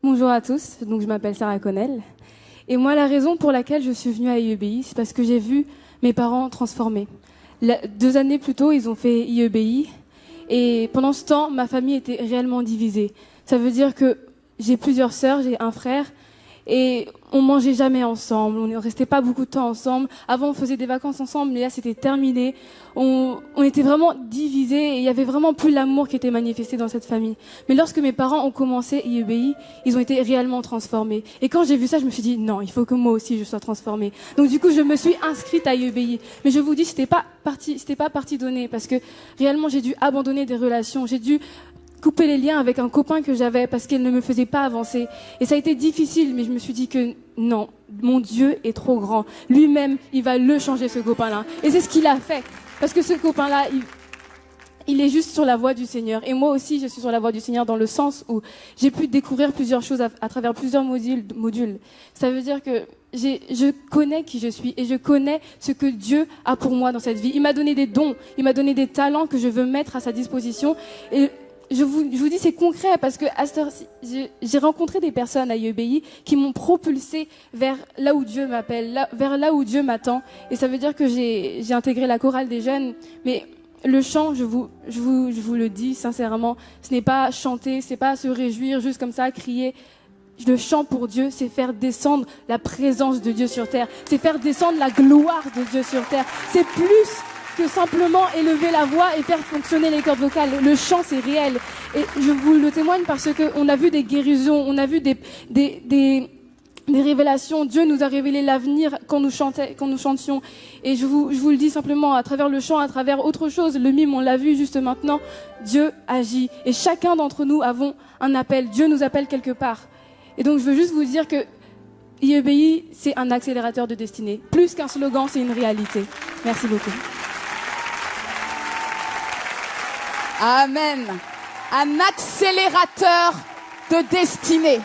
Bonjour à tous, donc je m'appelle Sarah Connell. Et moi, la raison pour laquelle je suis venue à IEBI, c'est parce que j'ai vu mes parents transformés. 2 années plus tôt, ils ont fait IEBI. Et pendant ce temps, ma famille était réellement divisée. Ça veut dire que j'ai plusieurs sœurs, j'ai un frère. Et on mangeait jamais ensemble, on ne restait pas beaucoup de temps ensemble. Avant, on faisait des vacances ensemble, mais là, c'était terminé. On était vraiment divisés et il y avait vraiment plus l'amour qui était manifesté dans cette famille. Mais lorsque mes parents ont commencé IEBI, ils ont été réellement transformés. Et quand j'ai vu ça, je me suis dit, non, il faut que moi aussi je sois transformée. Donc du coup, je me suis inscrite à IEBI. Mais je vous dis, c'était pas partie donnée parce que réellement, j'ai dû abandonner des relations, j'ai dû couper les liens avec un copain que j'avais parce qu'il ne me faisait pas avancer. Et ça a été difficile, mais je me suis dit que non, mon Dieu est trop grand. Lui-même, il va le changer, ce copain-là. Et c'est ce qu'il a fait. Parce que ce copain-là, il est juste sur la voie du Seigneur. Et moi aussi, je suis sur la voie du Seigneur dans le sens où j'ai pu découvrir plusieurs choses à travers plusieurs modules. Ça veut dire que je connais qui je suis et je connais ce que Dieu a pour moi dans cette vie. Il m'a donné des dons, il m'a donné des talents que je veux mettre à sa disposition. Et je vous dis, c'est concret parce que à cette heure-ci, j'ai rencontré des personnes à IEBI qui m'ont propulsé vers là où Dieu m'appelle, vers là où Dieu m'attend. Et ça veut dire que j'ai intégré la chorale des jeunes. Mais le chant, je vous le dis sincèrement, ce n'est pas chanter, c'est pas se réjouir juste comme ça, crier. Le chant pour Dieu, c'est faire descendre la présence de Dieu sur terre. C'est faire descendre la gloire de Dieu sur terre. C'est plus que simplement élever la voix et faire fonctionner les cordes vocales. Le chant, c'est réel. Et je vous le témoigne parce qu'on a vu des guérisons, on a vu des révélations. Dieu nous a révélé l'avenir quand nous chantions. Et je vous le dis simplement, à travers le chant, à travers autre chose, le mime, on l'a vu juste maintenant, Dieu agit. Et chacun d'entre nous avons un appel. Dieu nous appelle quelque part. Et donc, je veux juste vous dire que IEBI, c'est un accélérateur de destinée. Plus qu'un slogan, c'est une réalité. Merci beaucoup. Amen. Un accélérateur de destinée.